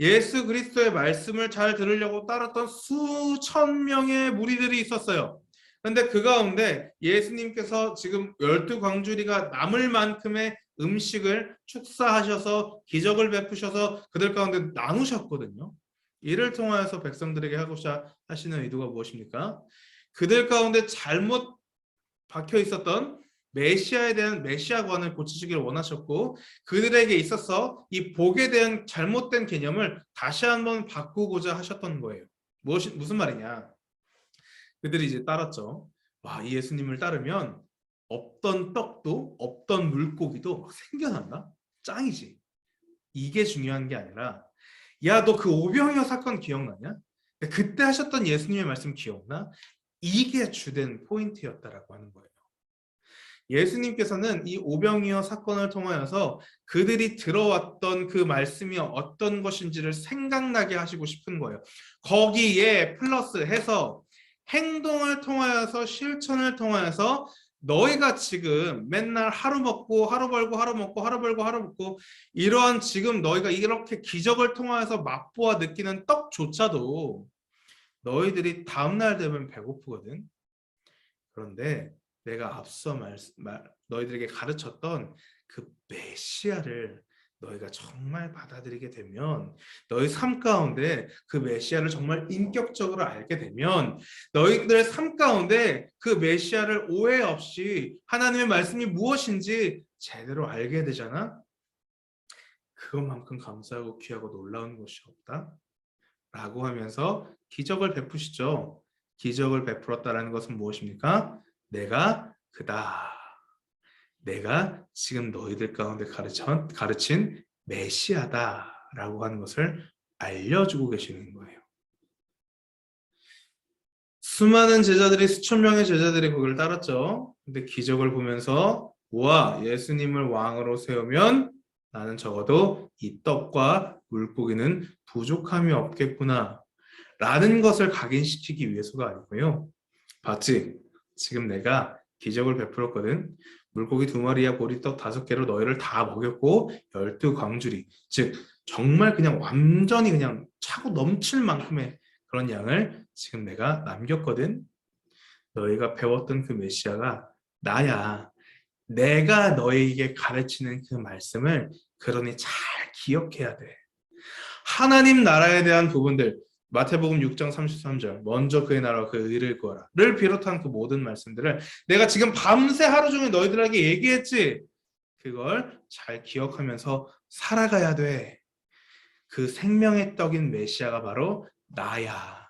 예수 그리스도의 말씀을 잘 들으려고 따랐던 수천 명의 무리들이 있었어요. 그런데 그 가운데 예수님께서 지금 12광주리가 남을 만큼의 음식을 축사하셔서 기적을 베푸셔서 그들 가운데 나누셨거든요. 이를 통하여서 백성들에게 하고자 하시는 의도가 무엇입니까? 그들 가운데 잘못 박혀 있었던 메시아에 대한 메시아관을 고치시기를 원하셨고, 그들에게 있어서 이 복에 대한 잘못된 개념을 다시 한번 바꾸고자 하셨던 거예요. 무슨 말이냐? 그들이 이제 따랐죠. 와, 이 예수님을 따르면 없던 떡도 없던 물고기도 막 생겨난다? 짱이지. 이게 중요한 게 아니라, 야, 너 그 오병이어 사건 기억나냐? 그때 하셨던 예수님의 말씀 기억나? 이게 주된 포인트였다라고 하는 거예요. 예수님께서는 이 오병이어 사건을 통하여서 그들이 들어왔던 그 말씀이 어떤 것인지를 생각나게 하시고 싶은 거예요. 거기에 플러스해서 행동을 통하여서 실천을 통하여서 너희가 지금 맨날 하루 먹고 하루 벌고 하루 먹고 하루 벌고 하루 먹고 이러한 지금 너희가 이렇게 기적을 통하여서 맛보아 느끼는 떡조차도 너희들이 다음날 되면 배고프거든. 그런데 내가 앞서 너희들에게 가르쳤던 그 메시아를 너희가 정말 받아들이게 되면 너희 삶 가운데 그 메시아를 정말 인격적으로 알게 되면 너희들의 삶 가운데 그 메시아를 오해 없이 하나님의 말씀이 무엇인지 제대로 알게 되잖아. 그것만큼 감사하고 귀하고 놀라운 것이 없다 라고 하면서 기적을 베푸시죠. 기적을 베풀었다라는 것은 무엇입니까? 내가 그다. 내가 지금 너희들 가운데 가르친 메시아다라고 하는 것을 알려주고 계시는 거예요. 수많은 제자들이 수천 명의 제자들이 거기를 따랐죠. 근데 기적을 보면서 와, 예수님을 왕으로 세우면 나는 적어도 이 떡과 물고기는 부족함이 없겠구나 라는 것을 각인시키기 위해서가 아니고요. 봤지? 지금 내가 기적을 베풀었거든. 물고기 2마리와 보리떡 5개로 너희를 다 먹였고 12광주리, 즉 정말 그냥 완전히 그냥 차고 넘칠 만큼의 그런 양을 지금 내가 남겼거든. 너희가 배웠던 그 메시아가 나야. 내가 너희에게 가르치는 그 말씀을 그러니 잘 기억해야 돼. 하나님 나라에 대한 부분들, 마태복음 6장 33절 먼저 그의 나라와 그 의를 구하라를 비롯한 그 모든 말씀들을 내가 지금 밤새 하루 종일 너희들에게 얘기했지. 그걸 잘 기억하면서 살아가야 돼. 그 생명의 떡인 메시아가 바로 나야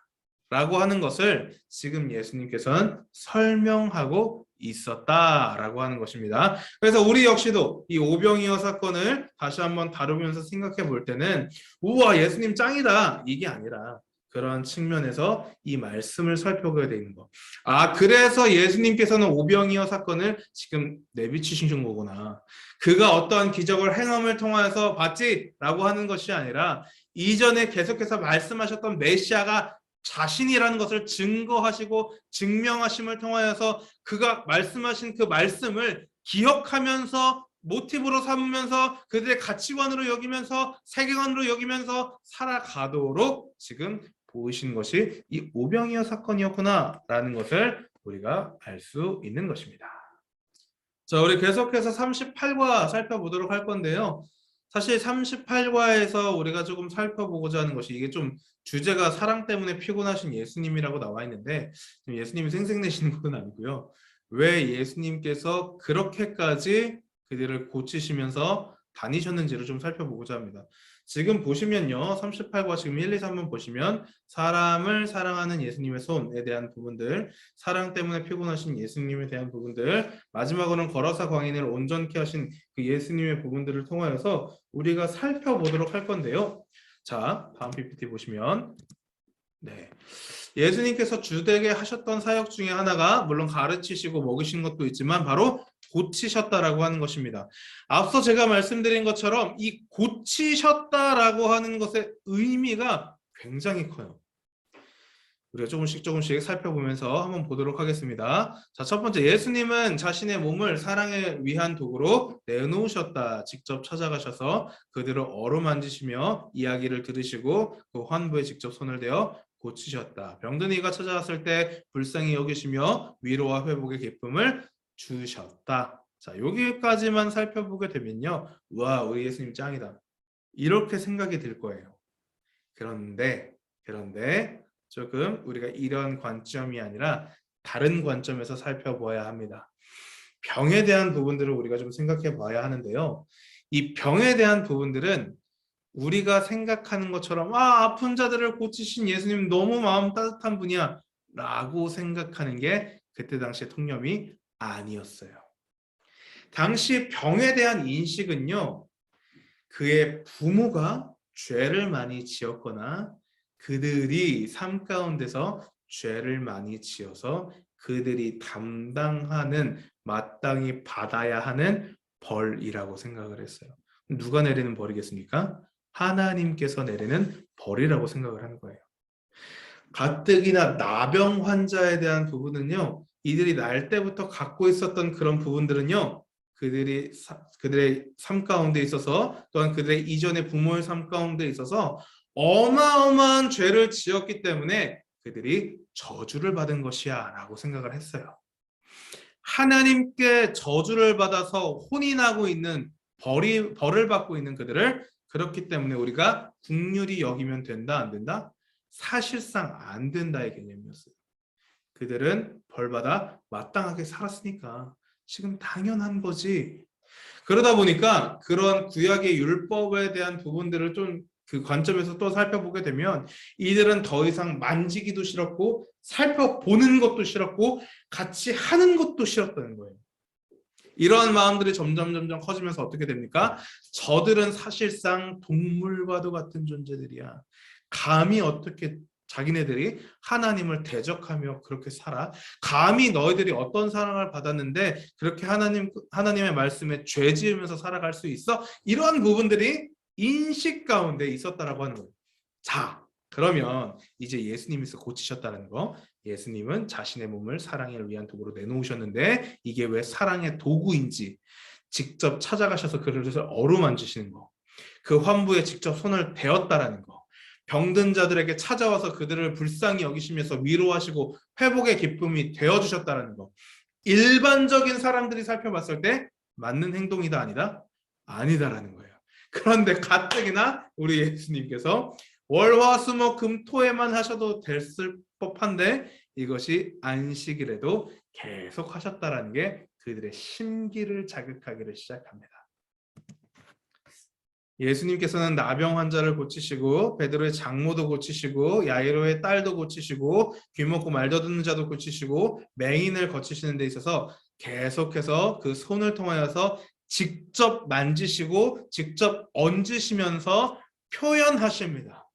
라고 하는 것을 지금 예수님께서는 설명하고 있었다라고 하는 것입니다. 그래서 우리 역시도 이 오병이어 사건을 다시 한번 다루면서 생각해 볼 때는 우와 예수님 짱이다 이게 아니라 그러한 측면에서 이 말씀을 살펴보게 되는 거. 아 그래서 예수님께서는 오병이어 사건을 지금 내비치신 거구나. 그가 어떠한 기적을 행함을 통해서 봤지? 라고 하는 것이 아니라 이전에 계속해서 말씀하셨던 메시아가 자신이라는 것을 증거하시고 증명하심을 통하여서 그가 말씀하신 그 말씀을 기억하면서 모티브로 삼으면서 그들의 가치관으로 여기면서 세계관으로 여기면서 살아가도록 지금 보이신 것이 이 오병이어 사건이었구나라는 것을 우리가 알 수 있는 것입니다. 자, 우리 계속해서 38과 살펴보도록 할 건데요. 사실 38과에서 우리가 조금 살펴보고자 하는 것이 이게 좀 주제가 사랑 때문에 피곤하신 예수님이라고 나와 있는데 예수님이 생색내시는 건 아니고요. 왜 예수님께서 그렇게까지 그들을 고치시면서 다니셨는지를 좀 살펴보고자 합니다. 지금 보시면요. 38과 지금 1, 2, 3번 보시면 사람을 사랑하는 예수님의 손에 대한 부분들, 사랑 때문에 피곤하신 예수님에 대한 부분들, 마지막으로는 거라사 광인을 온전케 하신 그 예수님의 부분들을 통하여서 우리가 살펴보도록 할 건데요. 자, 다음 PPT 보시면 네. 예수님께서 주되게 하셨던 사역 중에 하나가 물론 가르치시고 먹이신 것도 있지만 바로 고치셨다라고 하는 것입니다. 앞서 제가 말씀드린 것처럼 이 고치셨다라고 하는 것의 의미가 굉장히 커요. 우리가 조금씩 살펴보면서 한번 보도록 하겠습니다. 자, 첫 번째 예수님은 자신의 몸을 사랑에 위한 도구로 내놓으셨다. 직접 찾아가셔서 그들을 어루만지시며 이야기를 들으시고 그 환부에 직접 손을 대어 고치셨다. 병든 이가 찾아왔을 때 불쌍히 여기시며 위로와 회복의 기쁨을 주셨다. 자, 여기까지만 살펴보게 되면요. 와, 우리 예수님 짱이다. 이렇게 생각이 들 거예요. 그런데 조금 우리가 이런 관점이 아니라 다른 관점에서 살펴봐야 합니다. 병에 대한 부분들을 우리가 좀 생각해 봐야 하는데요. 이 병에 대한 부분들은 우리가 생각하는 것처럼 아픈 자들을 고치신 예수님 너무 마음 따뜻한 분이야 라고 생각하는 게 그때 당시의 통념이 아니었어요. 당시 병에 대한 인식은요. 그의 부모가 죄를 많이 지었거나 그들이 삶 가운데서 죄를 많이 지어서 그들이 담당하는 마땅히 받아야 하는 벌이라고 생각을 했어요. 누가 내리는 벌이겠습니까? 하나님께서 내리는 벌이라고 생각을 하는 거예요. 가뜩이나 나병 환자에 대한 부분은요, 이들이 날 때부터 갖고 있었던 그런 부분들은요, 그들의 삶 가운데 있어서, 또한 그들의 이전의 부모의 삶 가운데 있어서 어마어마한 죄를 지었기 때문에 그들이 저주를 받은 것이야 라고 생각을 했어요. 하나님께 저주를 받아서 혼이 나고 있는 벌을 받고 있는 그들을, 그렇기 때문에 우리가 긍휼히 여기면 된다 안 된다? 사실상 안 된다의 개념이었어요. 그들은 벌받아 마땅하게 살았으니까 지금 당연한 거지. 그러다 보니까 그런 구약의 율법에 대한 부분들을 좀 그 관점에서 또 살펴보게 되면 이들은 더 이상 만지기도 싫었고 살펴보는 것도 싫었고 같이 하는 것도 싫었다는 거예요. 이러한 마음들이 점점 커지면서 어떻게 됩니까? 저들은 사실상 동물과도 같은 존재들이야. 감히 어떻게 자기네들이 하나님을 대적하며 그렇게 살아? 감히 너희들이 어떤 사랑을 받았는데 그렇게 하나님의 말씀에 죄 지으면서 살아갈 수 있어? 이러한 부분들이 인식 가운데 있었다라고 하는 거예요. 자, 그러면 이제 예수님께서 고치셨다는 거. 예수님은 자신의 몸을 사랑을 위한 도구로 내놓으셨는데 이게 왜 사랑의 도구인지 직접 찾아가셔서 그릇을 어루만지시는 거, 그 환부에 직접 손을 대었다라는 거, 병든 자들에게 찾아와서 그들을 불쌍히 여기시면서 위로하시고 회복의 기쁨이 되어주셨다는 거, 일반적인 사람들이 살펴봤을 때 맞는 행동이다 아니다? 아니다라는 거예요. 그런데 가뜩이나 우리 예수님께서 월화수목금토에만 하셔도 됐을 법한데 이것이 안식일에도 계속 하셨다라는 게 그들의 심기를 자극하기를 시작합니다. 예수님께서는 나병 환자를 고치시고 베드로의 장모도 고치시고 야이로의 딸도 고치시고 귀먹고 말도 듣는 자도 고치시고 맹인을 고치시는 데 있어서 계속해서 그 손을 통하여서 직접 만지시고 직접 얹으시면서 표현하십니다.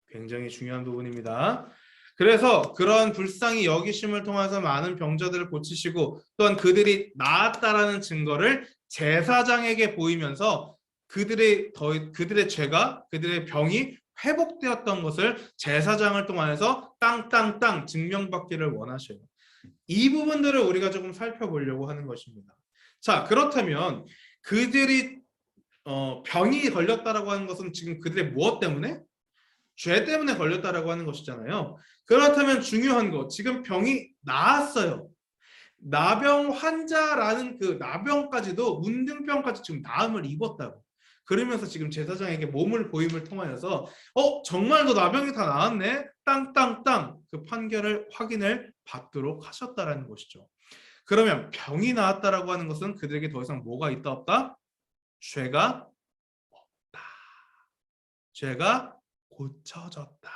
굉장히 중요한 부분입니다. 그래서 그러한 불쌍히 여기심을 통해서 많은 병자들을 고치시고 또한 그들이 나았다라는 증거를 제사장에게 보이면서 그들의 죄가, 그들의 병이 회복되었던 것을 제사장을 통해서 땅땅땅 증명받기를 원하셔요. 이 부분들을 우리가 조금 살펴보려고 하는 것입니다. 자, 그렇다면 그들이 병이 걸렸다라고 하는 것은 지금 그들의 무엇 때문에? 죄 때문에 걸렸다라고 하는 것이잖아요. 그렇다면 중요한 거, 지금 병이 나았어요. 나병 환자라는 그 나병까지도 문둥병까지 지금 나음을 입었다고. 그러면서 지금 제사장에게 몸을 보임을 통하여서 정말 너 나병이 다 나았네? 땅땅땅 그 판결을 확인을 받도록 하셨다라는 것이죠. 그러면 병이 나았다라고 하는 것은 그들에게 더 이상 뭐가 있다 없다? 죄가 없다. 죄가 고쳐졌다.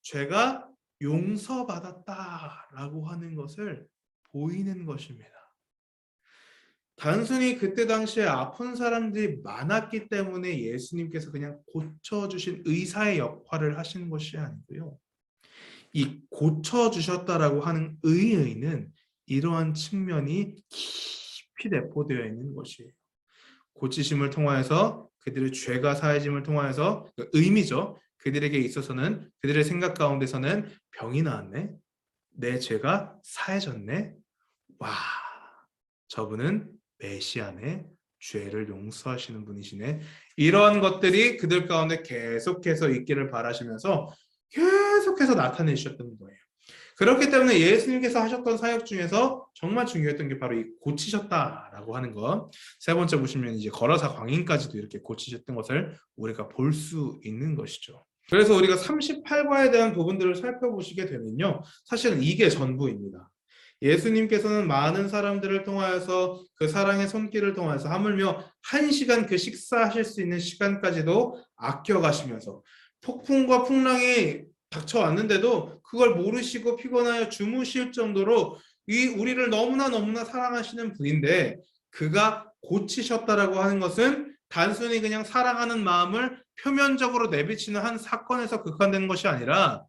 죄가 용서받았다라고 하는 것을 보이는 것입니다. 단순히 그때 당시에 아픈 사람들이 많았기 때문에 예수님께서 그냥 고쳐주신 의사의 역할을 하신 것이 아니고요. 이 고쳐주셨다라고 하는 의의는 이러한 측면이 깊이 내포되어 있는 것이에요. 고치심을 통하여서 그들의 죄가 사해짐을 통하여서 그 의미죠. 그들에게 있어서는 그들의 생각 가운데서는 병이 나았네. 내 죄가 사해졌네. 와, 저분은 메시아네. 죄를 용서하시는 분이시네. 이러한 것들이 그들 가운데 계속해서 있기를 바라시면서 계속해서 나타내셨던 거예요. 그렇기 때문에 예수님께서 하셨던 사역 중에서 정말 중요했던 게 바로 이 고치셨다라고 하는 것. 세 번째 보시면 이제 거라사 광인까지도 이렇게 고치셨던 것을 우리가 볼 수 있는 것이죠. 그래서 우리가 38과에 대한 부분들을 살펴보시게 되면요. 사실은 이게 전부입니다. 예수님께서는 많은 사람들을 통하여서 그 사랑의 손길을 통해서 하물며 1시간 그 식사하실 수 있는 시간까지도 아껴가시면서 폭풍과 풍랑이 닥쳐왔는데도 그걸 모르시고 피곤하여 주무실 정도로 우리를 너무나 사랑하시는 분인데 그가 고치셨다라고 하는 것은 단순히 그냥 사랑하는 마음을 표면적으로 내비치는 한 사건에서 극한되는 것이 아니라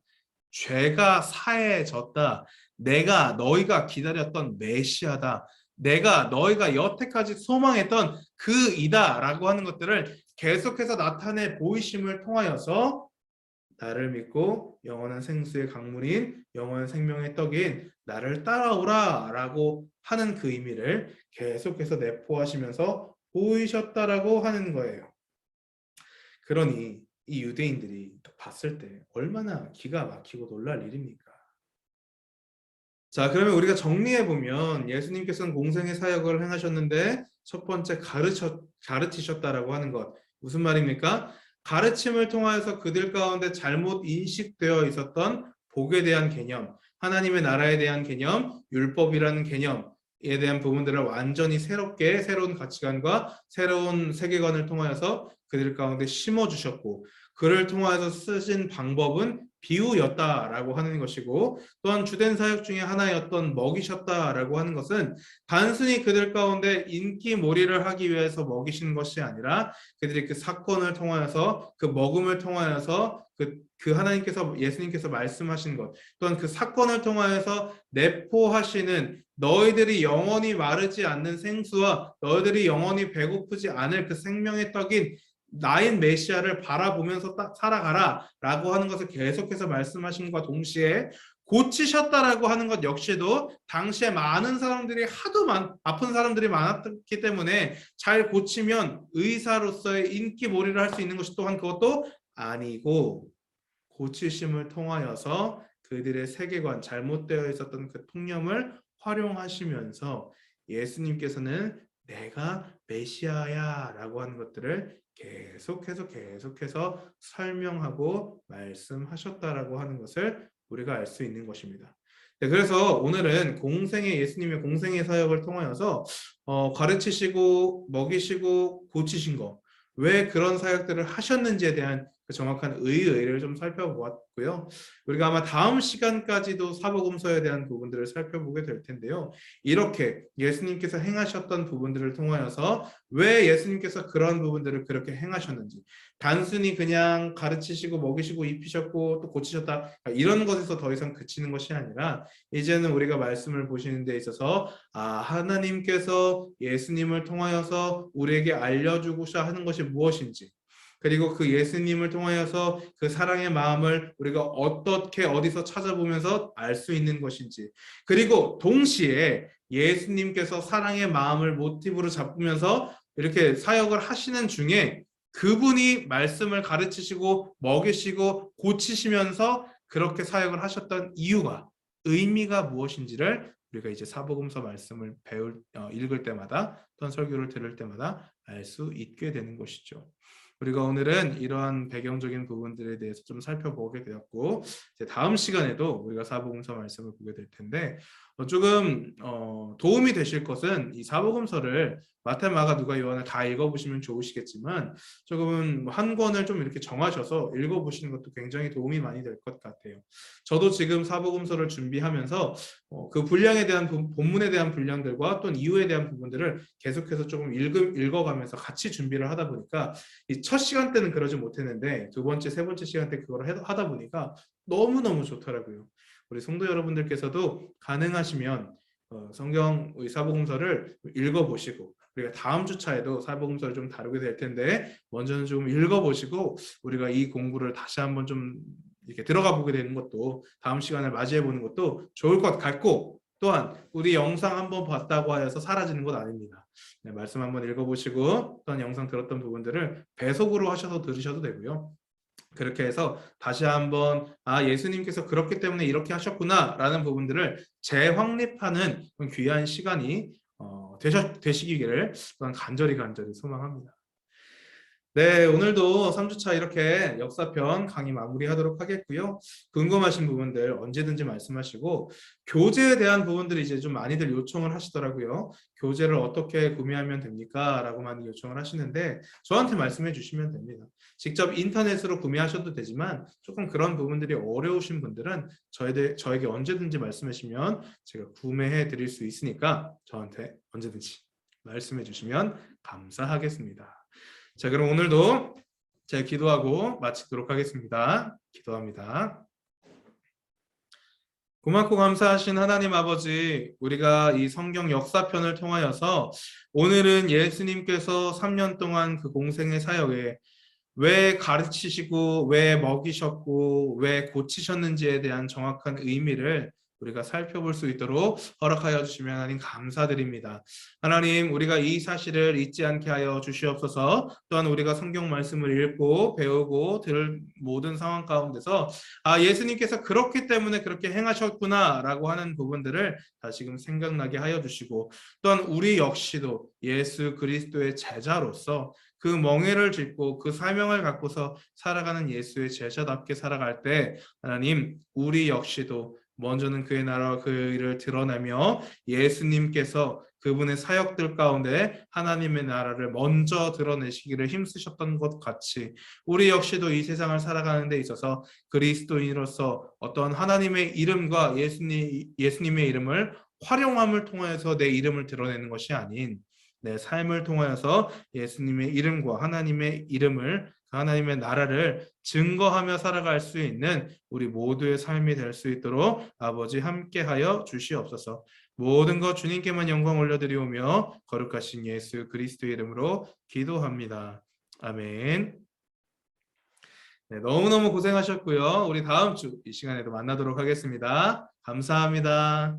죄가 사해졌다. 내가 너희가 기다렸던 메시아다. 내가 너희가 여태까지 소망했던 그 이다라고 하는 것들을 계속해서 나타내 보이심을 통하여서 나를 믿고 영원한 생수의 강물인 영원한 생명의 떡인 나를 따라오라 라고 하는 그 의미를 계속해서 내포하시면서 보이셨다라고 하는 거예요. 그러니 이 유대인들이 봤을 때 얼마나 기가 막히고 놀랄 일입니까? 자, 그러면 우리가 정리해 보면 예수님께서는 공생의 사역을 행하셨는데 첫 번째 가르치셨다라고 하는 것. 무슨 말입니까? 가르침을 통하여서 그들 가운데 잘못 인식되어 있었던 복에 대한 개념, 하나님의 나라에 대한 개념, 율법이라는 개념에 대한 부분들을 완전히 새롭게 새로운 가치관과 새로운 세계관을 통하여서 그들 가운데 심어주셨고, 그를 통하여서 쓰신 방법은 비유였다라고 하는 것이고, 또한 주된 사역 중에 하나였던 먹이셨다라고 하는 것은 단순히 그들 가운데 인기몰이를 하기 위해서 먹이신 것이 아니라 그들이 그 사건을 통하여서 그 먹음을 통하여서 그 하나님께서 예수님께서 말씀하신 것, 또한 그 사건을 통하여서 내포하시는 너희들이 영원히 마르지 않는 생수와 너희들이 영원히 배고프지 않을 그 생명의 떡인 나인 메시아를 바라보면서 살아가라 라고 하는 것을 계속해서 말씀하심과 동시에 고치셨다라고 하는 것 역시도 당시에 많은 사람들이 아픈 사람들이 많았기 때문에 잘 고치면 의사로서의 인기몰이를 할 수 있는 것이 또한 그것도 아니고, 고치심을 통하여서 그들의 세계관, 잘못되어 있었던 그 통념을 활용하시면서 예수님께서는 내가 메시아야 라고 하는 것들을 계속해서 설명하고 말씀하셨다라고 하는 것을 우리가 알 수 있는 것입니다. 네, 그래서 오늘은 예수님의 공생의 사역을 통하여서 가르치시고 먹이시고 고치신 것, 왜 그런 사역들을 하셨는지에 대한 그 정확한 의의를 좀 살펴보았고요. 우리가 아마 다음 시간까지도 사복음서에 대한 부분들을 살펴보게 될 텐데요. 이렇게 예수님께서 행하셨던 부분들을 통하여서 왜 예수님께서 그런 부분들을 그렇게 행하셨는지, 단순히 그냥 가르치시고 먹이시고 입히셨고 또 고치셨다 이런 것에서 더 이상 그치는 것이 아니라, 이제는 우리가 말씀을 보시는 데 있어서 하나님께서 예수님을 통하여서 우리에게 알려주고자 하는 것이 무엇인지, 그리고 그 예수님을 통하여서 그 사랑의 마음을 우리가 어떻게 어디서 찾아보면서 알 수 있는 것인지, 그리고 동시에 예수님께서 사랑의 마음을 모티브로 잡으면서 이렇게 사역을 하시는 중에 그분이 말씀을 가르치시고 먹이시고 고치시면서 그렇게 사역을 하셨던 이유가, 의미가 무엇인지를 우리가 이제 사복음서 말씀을 읽을 때마다 또는 설교를 들을 때마다 알 수 있게 되는 것이죠. 우리가 오늘은 이러한 배경적인 부분들에 대해서 좀 살펴보게 되었고, 이제 다음 시간에도 우리가 사복음서 말씀을 보게 될 텐데, 조금 도움이 되실 것은 이 사복음서를 마태, 마가, 누가, 요한을 다 읽어보시면 좋으시겠지만, 조금은 한 권을 좀 이렇게 정하셔서 읽어보시는 것도 굉장히 도움이 많이 될 것 같아요. 저도 지금 사복음서를 준비하면서 그 분량에 대한 본문에 대한 분량들과 또는 이유에 대한 부분들을 계속해서 조금 읽어가면서 같이 준비를 하다 보니까, 이 첫 시간 때는 그러지 못했는데 두 번째, 세 번째 시간 때 그걸 하다 보니까 너무너무 좋더라고요. 우리 성도 여러분들께서도 가능하시면 성경 사복음서를 읽어보시고, 우리가 다음 주차에도 사복음서를 좀 다루게 될 텐데 먼저는 좀 읽어보시고 우리가 이 공부를 다시 한번 좀 이렇게 들어가 보게 되는 것도, 다음 시간을 맞이해 보는 것도 좋을 것 같고, 또한 우리 영상 한번 봤다고 하여서 사라지는 것 아닙니다. 네, 말씀 한번 읽어보시고 또한 영상 들었던 부분들을 배속으로 하셔서 들으셔도 되고요. 그렇게 해서 다시 한번 예수님께서 그렇기 때문에 이렇게 하셨구나 라는 부분들을 재확립하는 귀한 시간이 되시기를 또한 간절히 소망합니다. 네, 오늘도 3주차 이렇게 역사편 강의 마무리하도록 하겠고요. 궁금하신 부분들 언제든지 말씀하시고, 교재에 대한 부분들이 이제 좀 많이들 요청을 하시더라고요. 교재를 어떻게 구매하면 됩니까? 라고 많이 요청을 하시는데 저한테 말씀해 주시면 됩니다. 직접 인터넷으로 구매하셔도 되지만 조금 그런 부분들이 어려우신 분들은 저에게 언제든지 말씀하시면 제가 구매해 드릴 수 있으니까 저한테 언제든지 말씀해 주시면 감사하겠습니다. 자, 그럼 오늘도 제가 기도하고 마치도록 하겠습니다. 기도합니다. 고맙고 감사하신 하나님 아버지, 우리가 이 성경 역사편을 통하여서 오늘은 예수님께서 3년 동안 그 공생의 사역에 왜 가르치시고 왜 먹이셨고 왜 고치셨는지에 대한 정확한 의미를 우리가 살펴볼 수 있도록 허락하여 주시면 하나님 감사드립니다. 하나님, 우리가 이 사실을 잊지 않게 하여 주시옵소서. 또한 우리가 성경 말씀을 읽고 배우고 들을 모든 상황 가운데서 예수님께서 그렇기 때문에 그렇게 행하셨구나라고 하는 부분들을 다시금 생각나게 하여 주시고, 또한 우리 역시도 예수 그리스도의 제자로서 그 멍에를 짚고 그 사명을 갖고서 살아가는 예수의 제자답게 살아갈 때 하나님, 우리 역시도 먼저는 그의 나라와 그 일을 드러내며 예수님께서 그분의 사역들 가운데 하나님의 나라를 먼저 드러내시기를 힘쓰셨던 것 같이 우리 역시도 이 세상을 살아가는 데 있어서 그리스도인으로서 어떤 하나님의 이름과 예수님의 이름을 활용함을 통해서 내 이름을 드러내는 것이 아닌 내 삶을 통하여서 예수님의 이름과 하나님의 이름을, 그 하나님의 나라를 증거하며 살아갈 수 있는 우리 모두의 삶이 될 수 있도록 아버지 함께하여 주시옵소서. 모든 것 주님께만 영광 올려드리오며 거룩하신 예수 그리스도의 이름으로 기도합니다. 아멘. 네, 너무너무 고생하셨고요. 우리 다음 주 이 시간에도 만나도록 하겠습니다. 감사합니다.